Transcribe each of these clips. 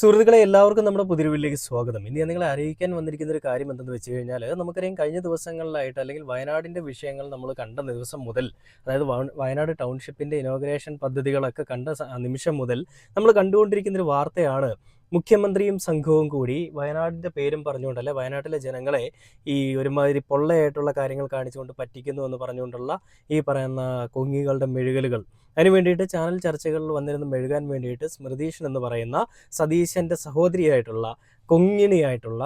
സുഹൃത്തുക്കളെ എല്ലാവർക്കും നമ്മുടെ പുതിയ വീട്ടിലേക്ക് സ്വാഗതം. ഇനി ഞാൻ നിങ്ങളെ അറിയിക്കാൻ വന്നിരിക്കുന്ന ഒരു കാര്യം എന്തെന്ന് വെച്ച് കഴിഞ്ഞാൽ, നമുക്കറിയാം കഴിഞ്ഞ ദിവസങ്ങളിലായിട്ട് അല്ലെങ്കിൽ വയനാടിൻ്റെ വിഷയങ്ങൾ നമ്മൾ കണ്ട ദിവസം മുതൽ, അതായത് വയനാട് ടൗൺഷിപ്പിൻ്റെ ഇനോഗ്രേഷൻ പദ്ധതികളൊക്കെ കണ്ട നിമിഷം മുതൽ നമ്മൾ കണ്ടുകൊണ്ടിരിക്കുന്ന ഒരു വാർത്തയാണ്. മുഖ്യമന്ത്രിയും സംഘവും കൂടി വയനാടിൻ്റെ പേരും പറഞ്ഞുകൊണ്ടല്ലേ വയനാട്ടിലെ ജനങ്ങളെ ഈ ഒരുമാതിരി പൊള്ളയായിട്ടുള്ള കാര്യങ്ങൾ കാണിച്ചുകൊണ്ട് പറ്റിക്കുന്നു എന്ന് പറഞ്ഞുകൊണ്ടുള്ള ഈ പറയുന്ന കൊങ്ങികളുടെ മെഴുകലുകൾ. അതിന് വേണ്ടിയിട്ട് ചാനൽ ചർച്ചകളിൽ വന്നിരുന്ന് മെഴുകാൻ വേണ്ടിയിട്ട് സ്മൃതീഷൻ എന്ന് പറയുന്ന സതീശൻ്റെ സഹോദരിയായിട്ടുള്ള കൊങ്ങിണിയായിട്ടുള്ള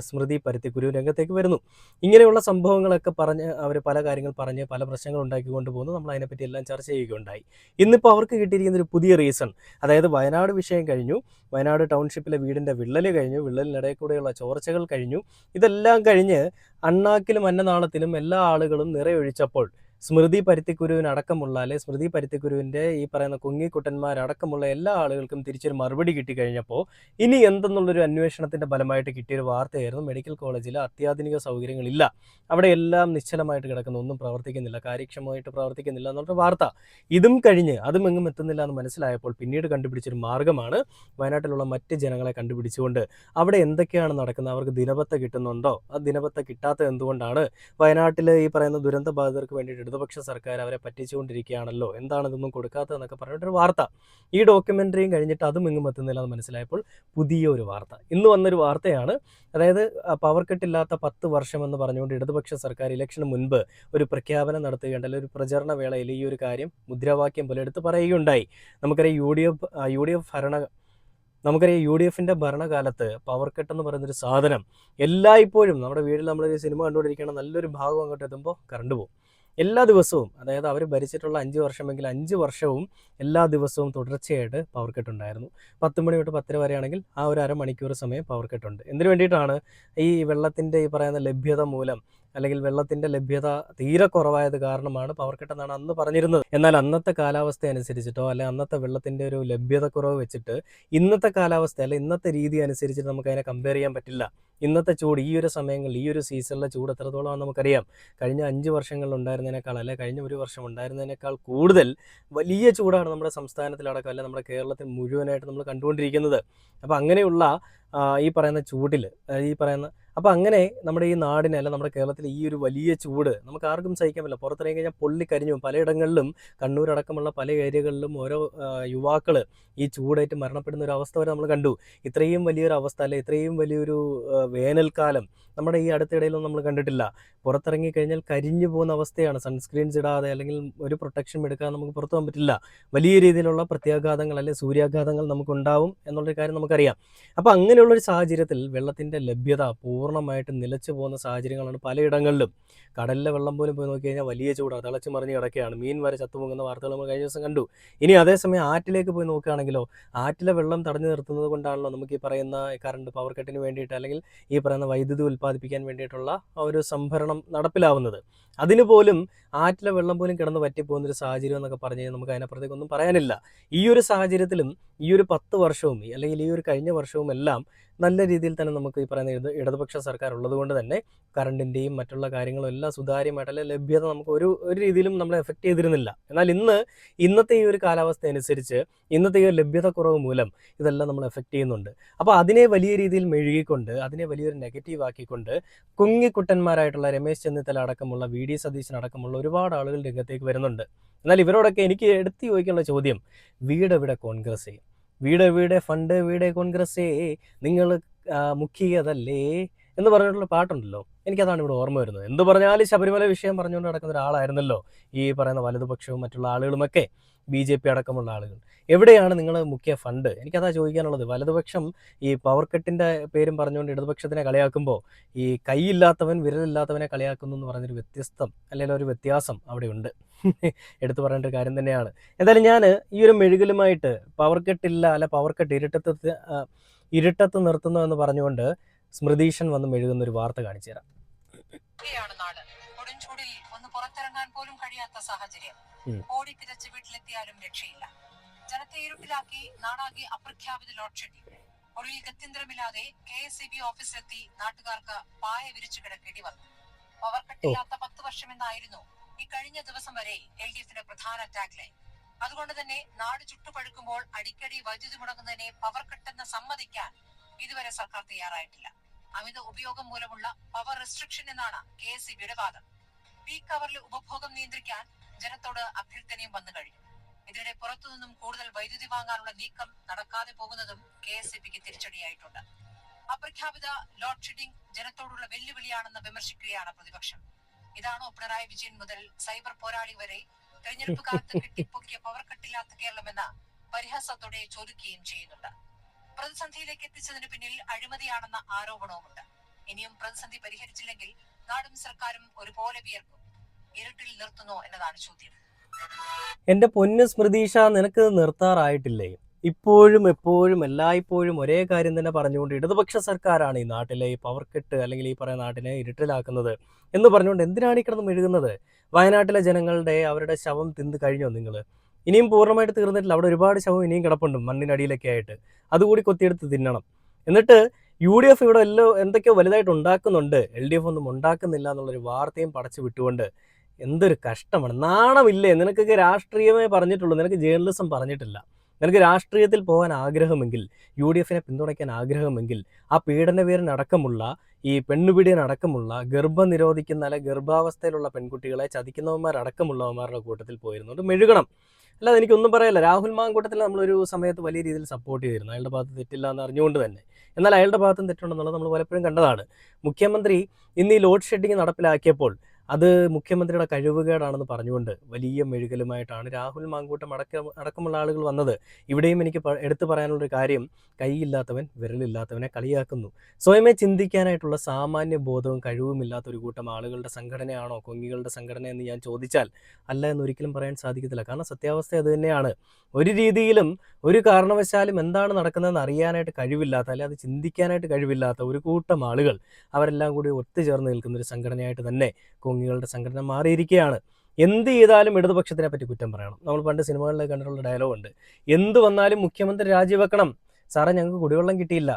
സ്മൃതി പരുത്തിക്കുരു രംഗത്തേക്ക് വരുന്നു. ഇങ്ങനെയുള്ള സംഭവങ്ങളൊക്കെ പറഞ്ഞ് അവർ പല കാര്യങ്ങൾ പറഞ്ഞ് പല പ്രശ്നങ്ങൾ ഉണ്ടാക്കിക്കൊണ്ട് പോകുന്നു. നമ്മൾ അതിനെപ്പറ്റി എല്ലാം ചർച്ച ചെയ്യുകയുണ്ടായി. ഇന്നിപ്പോൾ അവർക്ക് കിട്ടിയിരിക്കുന്ന ഒരു പുതിയ റീസൺ, അതായത് വയനാട് വിഷയം കഴിഞ്ഞു, വയനാട് ടൗൺഷിപ്പിലെ വീടിൻ്റെ വിള്ളൽ കഴിഞ്ഞു, വിള്ളലിനിടയിൽ കൂടെയുള്ള ചോർച്ചകൾ കഴിഞ്ഞു. ഇതെല്ലാം കഴിഞ്ഞ് അണ്ണാക്കിലും അന്നനാളത്തിലും എല്ലാ ആളുകളും നിറയൊഴിച്ചപ്പോൾ സ്മൃതി പരുത്തിക്കുരുവിനടക്കമുള്ള സ്മൃതി പരുത്തിക്കുരുവിൻ്റെ ഈ പറയുന്ന കുങ്ങിക്കുട്ടന്മാരടക്കമുള്ള എല്ലാ ആളുകൾക്കും തിരിച്ചൊരു മറുപടി കിട്ടിക്കഴിഞ്ഞപ്പോൾ ഇനി എന്തെന്നുള്ളൊരു അന്വേഷണത്തിൻ്റെ ഫലമായിട്ട് കിട്ടിയൊരു വാർത്തയായിരുന്നു മെഡിക്കൽ കോളേജിൽ അത്യാധുനിക സൗകര്യങ്ങളില്ല, അവിടെ എല്ലാം നിശ്ചലമായിട്ട് കിടക്കുന്നു, ഒന്നും പ്രവർത്തിക്കുന്നില്ല, കാര്യക്ഷമമായിട്ട് പ്രവർത്തിക്കുന്നില്ല എന്നുള്ള വാർത്ത. ഇതും കഴിഞ്ഞ് അതും എങ്ങും എത്തുന്നില്ല എന്ന് മനസ്സിലായപ്പോൾ പിന്നീട് കണ്ടുപിടിച്ചൊരു മാർഗ്ഗമാണ് വയനാട്ടിലുള്ള മറ്റ് ജനങ്ങളെ കണ്ടുപിടിച്ചുകൊണ്ട് അവിടെ എന്തൊക്കെയാണ് നടക്കുന്നത്, അവർക്ക് ദിനപത്ത കിട്ടുന്നുണ്ടോ, ആ ദിനപത്ത കിട്ടാത്തത് എന്തുകൊണ്ടാണ്, വയനാട്ടിൽ ഈ പറയുന്ന ദുരന്ത ബാധിതർക്ക് വേണ്ടിയിട്ട് ഇടതുപക്ഷ സർക്കാർ അവരെ പറ്റിച്ചുകൊണ്ടിരിക്കുകയാണല്ലോ, എന്താണ് ഇതൊന്നും കൊടുക്കാത്തതെന്നൊക്കെ പറഞ്ഞിട്ടൊരു വാർത്ത. ഈ ഡോക്യുമെൻ്ററിയും കഴിഞ്ഞിട്ട് അതും എങ്ങും എത്തുന്നില്ല എന്ന് മനസ്സിലായപ്പോൾ പുതിയൊരു വാർത്ത ഇന്ന് വന്നൊരു വാർത്തയാണ്. അതായത് പവർ കട്ടില്ലാത്ത 10 വർഷം എന്ന് പറഞ്ഞുകൊണ്ട് ഇടതുപക്ഷ സർക്കാർ ഇലക്ഷന് മുൻപ് ഒരു പ്രഖ്യാപനം നടത്തുകയുണ്ട്, അല്ലെങ്കിൽ ഒരു പ്രചരണ വേളയിൽ ഈ ഒരു കാര്യം മുദ്രാവാക്യം പോലെ എടുത്ത് പറയുകയുണ്ടായി. നമുക്കറിയാം യു ഡി എഫിൻ്റെ ഭരണകാലത്ത് പവർ കട്ട് എന്ന് പറയുന്നൊരു സാധനം എല്ലായ്പ്പോഴും നമ്മുടെ വീട്ടിൽ നമ്മളൊരു സിനിമ കണ്ടുകൊണ്ടിരിക്കണം, നല്ലൊരു ഭാഗം അങ്ങോട്ട് എത്തുമ്പോൾ കറണ്ട് പോകും. എല്ലാ ദിവസവും, അതായത് അവർ ഭരിച്ചിട്ടുള്ള 5 വർഷമെങ്കിൽ 5 വർഷവും എല്ലാ ദിവസവും തുടർച്ചയായിട്ട് പവർ കട്ട് ഉണ്ടായിരുന്നു. 10 മണി തൊട്ട് 10 വരെയാണെങ്കിൽ ആ ഒരു അരമണിക്കൂർ സമയം പവർ കട്ട് ഉണ്ട്. എന്തിനു വേണ്ടിയിട്ടാണ്? ഈ വെള്ളത്തിൻ്റെ ഈ പറയുന്ന ലഭ്യത മൂലം, അല്ലെങ്കിൽ വെള്ളത്തിൻ്റെ ലഭ്യത തീരെ കുറവായത് കാരണമാണ് പവർ കട്ട് എന്നാണ് അന്ന് പറഞ്ഞിരുന്നത്. എന്നാൽ അന്നത്തെ കാലാവസ്ഥ അനുസരിച്ചിട്ടോ അല്ലെങ്കിൽ അന്നത്തെ വെള്ളത്തിൻ്റെ ഒരു ലഭ്യത കുറവ് വെച്ചിട്ട് ഇന്നത്തെ കാലാവസ്ഥ ഇന്നത്തെ രീതി അനുസരിച്ചിട്ട് നമുക്ക് അതിനെ കമ്പയർ ചെയ്യാൻ പറ്റില്ല. ഇന്നത്തെ ചൂട്, ഈ ഒരു സമയങ്ങളിൽ, ഈ ഒരു സീസണിലെ ചൂട് എത്രത്തോളമാണെന്ന് നമുക്കറിയാം. കഴിഞ്ഞ 5 വർഷങ്ങളിൽ ഉണ്ടായിരുന്നതിനേക്കാൾ, കഴിഞ്ഞ ഒരു വർഷം ഉണ്ടായിരുന്നതിനേക്കാൾ കൂടുതൽ വലിയ ചൂടാണ് നമ്മുടെ സംസ്ഥാനത്തിലടക്കം നമ്മുടെ കേരളത്തിൽ മുഴുവനായിട്ട് നമ്മൾ കണ്ടുകൊണ്ടിരിക്കുന്നത്. അപ്പോൾ അങ്ങനെയുള്ള ഈ പറയുന്ന ചൂടിൽ അപ്പോൾ അങ്ങനെ നമ്മുടെ ഈ നാടിന് നമ്മുടെ കേരളത്തിൽ ഈ ഒരു വലിയ ചൂട് നമുക്ക് ആർക്കും സഹിക്കാൻ പറ്റില്ല. പുറത്തിറങ്ങി കഴിഞ്ഞാൽ പൊള്ളിക്കരിഞ്ഞു. പലയിടങ്ങളിലും കണ്ണൂരടക്കമുള്ള പല ഏരിയകളിലും ഓരോ യുവാക്കൾ ഈ ചൂടേറ്റ് മരണപ്പെടുന്ന ഒരു അവസ്ഥ വരെ നമ്മൾ കണ്ടു. ഇത്രയും വലിയൊരു അവസ്ഥ, ഇത്രയും വലിയൊരു വേനൽക്കാലം നമ്മുടെ ഈ അടുത്തിടയിലൊന്നും നമ്മൾ കണ്ടിട്ടില്ല. പുറത്തിറങ്ങി കഴിഞ്ഞാൽ കരിഞ്ഞു പോകുന്ന അവസ്ഥയാണ്. സൺസ്ക്രീൻസ് ഇടാതെ അല്ലെങ്കിൽ ഒരു പ്രൊട്ടക്ഷൻ എടുക്കാതെ നമുക്ക് പുറത്തു പോകാൻ പറ്റില്ല. വലിയ രീതിയിലുള്ള പ്രത്യാഘാതങ്ങൾ സൂര്യാഘാതങ്ങൾ നമുക്കുണ്ടാവും എന്നുള്ളൊരു കാര്യം നമുക്കറിയാം. അപ്പോൾ അങ്ങനെയുള്ളൊരു സാഹചര്യത്തിൽ വെള്ളത്തിൻ്റെ ലഭ്യത പൂർണ്ണമായിട്ടും നിലച്ചു പോകുന്ന സാഹചര്യങ്ങളാണ് പലയിടങ്ങളിലും. കടലിലെ വെള്ളം പോലും പോയി നോക്കി കഴിഞ്ഞാൽ വലിയ ചൂടാണ്, തിളച്ച് മറിഞ്ഞ് കിടക്കുകയാണ്. മീൻ വരെ ചത്തുപൊങ്ങുന്ന വാർത്തകൾ നമ്മൾ കഴിഞ്ഞ ദിവസം കണ്ടു. ഇനി അതേസമയം ആറ്റിലേക്ക് പോയി നോക്കുകയാണെങ്കിലോ, ആറ്റിലെ വെള്ളം തടഞ്ഞു നിർത്തുന്നത് കൊണ്ടാണല്ലോ നമുക്ക് ഈ പറയുന്ന കറണ്ട് പവർ കട്ടിന് വേണ്ടിയിട്ട് അല്ലെങ്കിൽ ഈ പറയുന്ന വൈദ്യുതി ഉൽപ്പാദിപ്പിക്കാൻ വേണ്ടിയിട്ടുള്ള ഒരു സംഭരണം നടപ്പിലാവുന്നത്. അതിന് പോലും ആറ്റിലെ വെള്ളം പോലും കിടന്ന് വറ്റിപ്പോകുന്നൊരു സാഹചര്യം എന്നൊക്കെ പറഞ്ഞു കഴിഞ്ഞാൽ നമുക്ക് അതിനപ്പുറത്തേക്കൊന്നും പറയാനില്ല. ഈ ഒരു സാഹചര്യത്തിലും ഈ ഒരു 10 വർഷവും അല്ലെങ്കിൽ ഈ ഒരു കഴിഞ്ഞ വർഷവും എല്ലാം നല്ല രീതിയിൽ തന്നെ നമുക്ക് ഈ പറയുന്ന ഇടതുപക്ഷ സർക്കാർ ഉള്ളതുകൊണ്ട് തന്നെ കറണ്ടിൻ്റെയും മറ്റുള്ള കാര്യങ്ങളും എല്ലാം സുതാര്യമായിട്ടുള്ള ലഭ്യത നമുക്ക് ഒരു രീതിയിലും നമ്മളെ എഫക്റ്റ് ചെയ്തിരുന്നില്ല. എന്നാൽ ഇന്നത്തെ ഈ ഒരു കാലാവസ്ഥ അനുസരിച്ച്, ഇന്നത്തെ ഈ ഒരു ലഭ്യത കുറവ് മൂലം ഇതെല്ലാം നമ്മൾ എഫക്റ്റ് ചെയ്യുന്നുണ്ട്. അപ്പോൾ അതിനെ വലിയ രീതിയിൽ മെഴുകിക്കൊണ്ട്, അതിനെ വലിയൊരു നെഗറ്റീവ് ആക്കിക്കൊണ്ട് കുങ്ങിക്കുട്ടന്മാരായിട്ടുള്ള രമേശ് ചെന്നിത്തല അടക്കമുള്ള VD സതീശൻ അടക്കമുള്ള ഒരുപാട് ആളുകൾ രംഗത്തേക്ക് വരുന്നുണ്ട്. എന്നാൽ ഇവരോടൊക്കെ എനിക്ക് എടുത്തു ചോദിക്കാനുള്ള ചോദ്യം, വീടെവിടെ കോൺഗ്രസ്? വീടെവിടെ ഫണ്ട്, വീടെ കോൺഗ്രസ്സേ, നിങ്ങൾ മുക്കിയതല്ലേ എന്ന് പറഞ്ഞിട്ടുള്ള പാട്ടുണ്ടല്ലോ. എനിക്കതാണ് ഇവിടെ ഓർമ്മ വരുന്നത്. എന്ത് പറഞ്ഞാലും ശബരിമല വിഷയം പറഞ്ഞുകൊണ്ട് നടക്കുന്ന ഒരാളായിരുന്നല്ലോ ഈ പറയുന്ന വലതുപക്ഷവും മറ്റുള്ള ആളുകളുമൊക്കെ, BJP അടക്കമുള്ള ആളുകൾ. എവിടെയാണ് നിങ്ങൾ മുഖ്യ ഫണ്ട്? എനിക്കതാ ചോദിക്കാനുള്ളത്. വലതുപക്ഷം ഈ പവർ കട്ടിൻ്റെ പേരും പറഞ്ഞുകൊണ്ട് ഇടതുപക്ഷത്തിനെ കളിയാക്കുമ്പോൾ ഈ കൈയില്ലാത്തവൻ വിരലില്ലാത്തവനെ കളിയാക്കുന്നു എന്ന് പറഞ്ഞൊരു ഒരു വ്യത്യാസം അവിടെയുണ്ട്. എടുത്തു പറയേണ്ട ഒരു കാര്യം തന്നെയാണ്. എന്തായാലും ഞാൻ ഈ ഒരു മെഴുകലുമായിട്ട് പവർ കട്ടില്ല, പവർ കട്ട് ഇരുട്ടത്ത് നിർത്തുന്നു എന്ന് പറഞ്ഞുകൊണ്ട് സ്മൃതീഷൻ വന്ന് മെഴുകുന്ന ഒരു വാർത്ത കാണിച്ചു തരാം. കൊടുംചൂടിൽ ഒന്ന് പുറത്തിറങ്ങാൻ പോലും കഴിയാത്ത സാഹചര്യം. ഓടിത്തിരച്ച് വീട്ടിലെത്തിയാലും രക്ഷയില്ല. ജനത്തെ ഇരുട്ടിലാക്കി നാടാകെ അപ്രഖ്യാപിത ലോഡ് ഷെഡിംഗ്. ഒടുവിൽ ഗത്യന്തരമില്ലാതെ KSEB ഓഫീസിലെത്തി നാട്ടുകാർക്ക് പായ വിരിച്ചു കിടക്കേണ്ടി വന്നു. പവർ കട്ടില്ലാത്ത 10 വർഷം എന്നായിരുന്നു ഈ കഴിഞ്ഞ ദിവസം വരെ LDFിന്റെ പ്രധാന ടാഗ് ലൈൻ. അതുകൊണ്ട് തന്നെ നാട് ചുട്ടുപഴുക്കുമ്പോൾ അടിക്കടി വൈദ്യുതി മുടങ്ങുന്നതിനെ പവർ കട്ടെന്ന് സമ്മതിക്കാൻ ഇതുവരെ സർക്കാർ തയ്യാറായിട്ടില്ല. അമിത ഉപയോഗം മൂലമുള്ള പവർ റെസ്ട്രിക്ഷൻ എന്നാണ് KSEBയുടെ വാദം. പീക്ക് അവറിൽ ഉപഭോഗം നിയന്ത്രിക്കാൻ ജനത്തോട് അഭ്യർത്ഥനയും വന്നു കഴിഞ്ഞു. ഇതിനിടെ പുറത്തുനിന്നും കൂടുതൽ വൈദ്യുതി വാങ്ങാനുള്ള നീക്കം നടക്കാതെ പോകുന്നതും KSEBക്ക് തിരിച്ചടിയായിട്ടുണ്ട്. അപ്രഖ്യാപിത ലോഡ് ഷെഡിംഗ് ജനത്തോടുള്ള വെല്ലുവിളിയാണെന്ന് വിമർശിക്കുകയാണ് പ്രതിപക്ഷം. ഇതാണോ പിണറായി വിജയൻ മുതൽ സൈബർ പോരാളി വരെ തെരഞ്ഞെടുപ്പ് കാലത്ത് കെട്ടിപ്പൊക്കിയ പവർ കട്ടില്ലാത്ത കേരളമെന്ന പരിഹാസത്തോടെ ചോദിക്കുകയും ചെയ്യുന്നുണ്ട്. പ്രതിസന്ധിയിലേക്ക് എത്തിച്ചതിന് പിന്നിൽ അഴിമതിയാണെന്ന ആരോപണവുമുണ്ട്. ഇനിയും പ്രതിസന്ധി പരിഹരിച്ചില്ലെങ്കിൽ നാടും സർക്കാരും ഒരുപോലെ വിയർക്കും. ഇരുട്ടിൽ നിർത്തുന്നോ എന്നതാണ് ചോദ്യം. എന്റെ പൊന്ന് സ്മൃതീഷ, നിനക്ക് നിർത്താറായിട്ടില്ലേ? ഇപ്പോഴും എപ്പോഴും എല്ലായ്പ്പോഴും ഒരേ കാര്യം തന്നെ പറഞ്ഞുകൊണ്ട് ഇടതുപക്ഷ സർക്കാരാണ് ഈ നാട്ടിലെ ഈ പവർ കട്ട് അല്ലെങ്കിൽ ഈ പറയുന്ന നാട്ടിനെ ഇരുട്ടിലാക്കുന്നത് എന്ന് പറഞ്ഞുകൊണ്ട് എന്തിനാണ് ഈ കിടന്ന് മെഴുകുന്നത്? വയനാട്ടിലെ ജനങ്ങളുടെ അവരുടെ ശവം തിന്ന് കഴിഞ്ഞോ നിങ്ങൾ? ഇനിയും പൂർണ്ണമായിട്ട് തീർന്നിട്ടില്ല. അവിടെ ഒരുപാട് ശവം ഇനിയും കിടപ്പുണ്ട് മണ്ണിനടിയിലൊക്കെ ആയിട്ട്. അതുകൂടി കൊത്തിയെടുത്ത് തിന്നണം. എന്നിട്ട് UDF ഇവിടെ എന്തൊക്കെയോ വലുതായിട്ട് ഉണ്ടാക്കുന്നുണ്ട്, LDF ഒന്നും ഉണ്ടാക്കുന്നില്ല എന്നുള്ളൊരു വാർത്തയും പടച്ചു വിട്ടുകൊണ്ട് എന്തൊരു കഷ്ടമാണ്. നാണമില്ലേ നിനക്കൊക്കെ? രാഷ്ട്രീയമേ പറഞ്ഞിട്ടുള്ളൂ, നിനക്ക് ജേർണലിസം പറഞ്ഞിട്ടില്ല. നിനക്ക് രാഷ്ട്രീയത്തിൽ പോകാൻ ആഗ്രഹമെങ്കിൽ, UDFനെ പിന്തുണയ്ക്കാൻ ആഗ്രഹമെങ്കിൽ ആ പീഡനവീരനടക്കമുള്ള ഈ പെണ്ണുപിടിയനടക്കമുള്ള ഗർഭം നിരോധിക്കുന്ന അല്ലെ ഗർഭാവസ്ഥയിലുള്ള പെൺകുട്ടികളെ ചതിക്കുന്നവന്മാരടക്കമുള്ളവന്മാരുടെ കൂട്ടത്തിൽ പോയിരുന്നുകൊണ്ട് മെഴുകണം. അല്ലാതെ എനിക്കൊന്നും പറയല്ല. രാഹുൽ മാങ്കൂട്ടത്തിൽ നമ്മളൊരു സമയത്ത് വലിയ രീതിയിൽ സപ്പോർട്ട് ചെയ്തിരുന്നു, അയാളുടെ ഭാഗത്ത് തെറ്റില്ല എന്ന് അറിഞ്ഞുകൊണ്ട് തന്നെ. എന്നാൽ അയാളുടെ ഭാഗത്തും തെറ്റുണ്ടെന്നുള്ളത് നമ്മൾ പലപ്പോഴും കണ്ടതാണ്. മുഖ്യമന്ത്രി ഇന്ന് ഈ ലോഡ് ഷെഡിങ് നടപ്പിലാക്കിയപ്പോൾ അത് മുഖ്യമന്ത്രിയുടെ കഴിവുകേടാണെന്ന് പറഞ്ഞുകൊണ്ട് വലിയ മെഴുകലുമായിട്ടാണ് രാഹുൽ മാങ്കൂട്ടം അടക്കമുള്ള ആളുകൾ വന്നത്. ഇവിടെയും എനിക്ക് എടുത്തു പറയാനുള്ളൊരു കാര്യം, കൈയില്ലാത്തവൻ വിരലില്ലാത്തവനെ കളിയാക്കുന്നു. സ്വയമേ ചിന്തിക്കാനായിട്ടുള്ള സാമാന്യ ബോധവും കഴിവുമില്ലാത്ത ഒരു കൂട്ടം ആളുകളുടെ സംഘടനയാണോ കൊങ്ങികളുടെ സംഘടന എന്ന് ഞാൻ ചോദിച്ചാൽ അല്ല എന്നൊരിക്കലും പറയാൻ സാധിക്കത്തില്ല. കാരണം സത്യാവസ്ഥ അത് തന്നെയാണ്. ഒരു രീതിയിലും ഒരു കാരണവശാലും എന്താണ് നടക്കുന്നതെന്ന് അറിയാനായിട്ട് കഴിവില്ലാത്ത, അല്ലെങ്കിൽ അത് ചിന്തിക്കാനായിട്ട് കഴിവില്ലാത്ത ഒരു കൂട്ടം ആളുകൾ അവരെല്ലാം കൂടി ഒത്തുചേർന്ന് നിൽക്കുന്ന ഒരു സംഘടനയായിട്ട് തന്നെ കൊങ്ങികളുടെ സംഘടന മാറിയിരിക്കുകയാണ്. എന്ത് ചെയ്താലും ഇടതുപക്ഷത്തിനെ പറ്റി കുറ്റം പറയണം. നമ്മൾ പണ്ട് സിനിമകളിൽ കണ്ടിട്ടുള്ള ഡയലോഗ് ഉണ്ട്, എന്ത് വന്നാലും മുഖ്യമന്ത്രി രാജിവെക്കണം. സാറേ ഞങ്ങൾക്ക് കുടിവെള്ളം കിട്ടിയില്ല,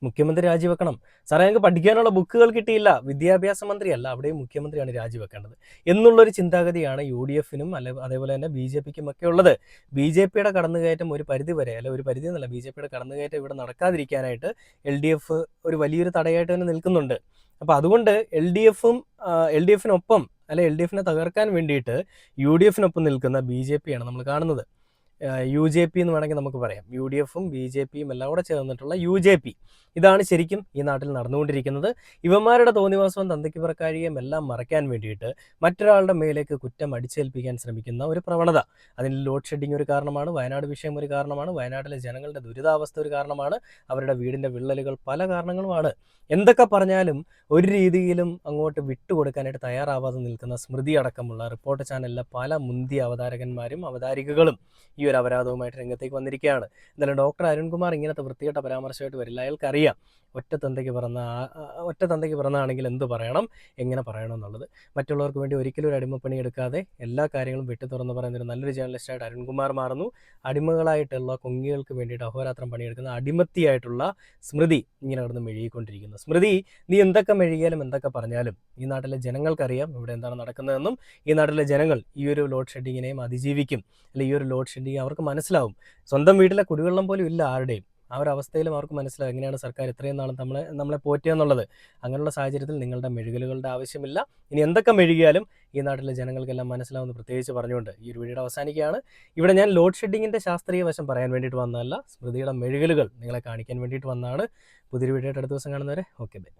മുഖ്യമന്ത്രി രാജിവെക്കണം. സാറേ ഞങ്ങൾക്ക് പഠിക്കാനുള്ള ബുക്കുകൾ കിട്ടിയില്ല, വിദ്യാഭ്യാസ മന്ത്രിയല്ല, അവിടെയും മുഖ്യമന്ത്രിയാണ് രാജിവെക്കേണ്ടത് എന്നുള്ളൊരു ചിന്താഗതിയാണ് UDFനും അതേപോലെ തന്നെ BJPക്കും ഒക്കെ ഉള്ളത്. BJPയുടെ കടന്നുകയറ്റം ഒരു പരിധി വരെ, അല്ലെ ഒരു പരിധി എന്നല്ല, BJPയുടെ കടന്നുകയറ്റം ഇവിടെ നടക്കാതിരിക്കാനായിട്ട് LDF ഒരു വലിയൊരു തടയായിട്ട് തന്നെ നിൽക്കുന്നുണ്ട്. അപ്പോൾ അതുകൊണ്ട് LDFനൊപ്പം അല്ലെ LDFനെ തകർക്കാൻ വേണ്ടിയിട്ട് UDFനൊപ്പം നിൽക്കുന്ന BJPയാണ് നമ്മൾ കാണുന്നത്. UJP എന്ന് വേണമെങ്കിൽ നമുക്ക് പറയാം. UDFും BJPയും എല്ലാം കൂടെ ചേർന്നിട്ടുള്ള UJP. ഇതാണ് ശരിക്കും ഈ നാട്ടിൽ നടന്നുകൊണ്ടിരിക്കുന്നത്. ഇവന്മാരുടെ തോന്നിവാസവും തന്തയ്ക്ക് പുറക്കാഴികയും എല്ലാം മറയ്ക്കാൻ വേണ്ടിയിട്ട് മറ്റൊരാളുടെ മേലേക്ക് കുറ്റം അടിച്ചേൽപ്പിക്കാൻ ശ്രമിക്കുന്ന ഒരു പ്രവണത. അതിൽ ലോഡ് ഷെഡിങ് ഒരു കാരണമാണ്, വയനാട് വിഷയം ഒരു കാരണമാണ്, വയനാട്ടിലെ ജനങ്ങളുടെ ദുരിതാവസ്ഥ ഒരു കാരണമാണ്, അവരുടെ വീടിൻ്റെ വിള്ളലുകൾ പല കാരണങ്ങളുമാണ്. എന്തൊക്കെ പറഞ്ഞാലും ഒരു രീതിയിലും അങ്ങോട്ട് വിട്ടുകൊടുക്കാനായിട്ട് തയ്യാറാവാതെ നിൽക്കുന്ന സ്മൃതി അടക്കമുള്ള റിപ്പോർട്ടർ ചാനലിലെ പല മുന്തിയ അവതാരകന്മാരും അവതാരികകളും ഈ ഒരു അപരാധവുമായിട്ട് രംഗത്തേക്ക് വന്നിരിക്കുകയാണ്. എന്നാലും ഡോക്ടർ അരുൺകുമാർ ഇങ്ങനത്തെ വൃത്തികെട്ട പരാമർശമായിട്ട് വരില്ല. അയാൾക്കറിയാം ഒറ്റ തന്തയ്ക്ക് പിറന്നാണെങ്കിൽ എന്ത് പറയണം, എങ്ങനെ പറയണം എന്നുള്ളത്. മറ്റുള്ളവർക്ക് വേണ്ടി ഒരിക്കലും ഒരു അടിമപ്പണി എടുക്കാതെ എല്ലാ കാര്യങ്ങളും വെട്ടി തുറന്ന് പറയുന്നൊരു നല്ലൊരു ജേർണലിസ്റ്റായിട്ട് അരുൺകുമാർ മാറുന്നു. അടിമകളായിട്ടുള്ള കൊങ്ങികൾക്ക് വേണ്ടിയിട്ട് അഹോരാത്രം പണിയെടുക്കുന്ന അടിമത്തിയായിട്ടുള്ള സ്മൃതി ഇങ്ങനെ കിടന്ന് മെഴുകിക്കൊണ്ടിരിക്കുന്നു. സ്മൃതി, നീ എന്തൊക്കെ മെഴുകിയാലും എന്തൊക്കെ പറഞ്ഞാലും ഈ നാട്ടിലെ ജനങ്ങൾക്കറിയാം ഇവിടെ എന്താണ് നടക്കുന്നതെന്നും ഈ നാട്ടിലെ ജനങ്ങൾ ഈ ഒരു ലോഡ് ഷെഡിങ്ങിനെയും അതിജീവിക്കും. അല്ലെങ്കിൽ ഈ ഒരു ലോഡ് ഷെഡിങ് അവർക്ക് മനസ്സിലാവും. സ്വന്തം വീട്ടിലെ കുടിവെള്ളം പോലും ഇല്ല ആരുടെയും. ആ ഒരു അവസ്ഥയിലും അവർക്ക് മനസ്സിലാവും എങ്ങനെയാണ് സർക്കാർ ഇത്രയും നാളും നമ്മളെ പോറ്റുക എന്നുള്ളത്. അങ്ങനെയുള്ള സാഹചര്യത്തിൽ നിങ്ങളുടെ മെഴുകലുകളുടെ ആവശ്യമില്ല. ഇനി എന്തൊക്കെ മെഴുകിയാലും ഈ നാട്ടിലെ ജനങ്ങൾക്കെല്ലാം മനസ്സിലാവുമെന്ന് പ്രത്യേകിച്ച് പറഞ്ഞുകൊണ്ട് ഈ ഒരു വീഡിയോ അവസാനിക്കുകയാണ്. ഇവിടെ ഞാൻ ലോഡ് ഷെഡിങ്ങിൻ്റെ ശാസ്ത്രീയ വശം പറയാൻ വേണ്ടിയിട്ട് വന്നതല്ല, സ്മൃതിയുടെ മെഴുകലുകൾ നിങ്ങളെ കാണിക്കാൻ വേണ്ടിയിട്ട് വന്നതാണ്. പുതിയൊരു വീഡിയോ അടുത്ത ദിവസം കാണുന്നവരെ ഓക്കെ ബൈ.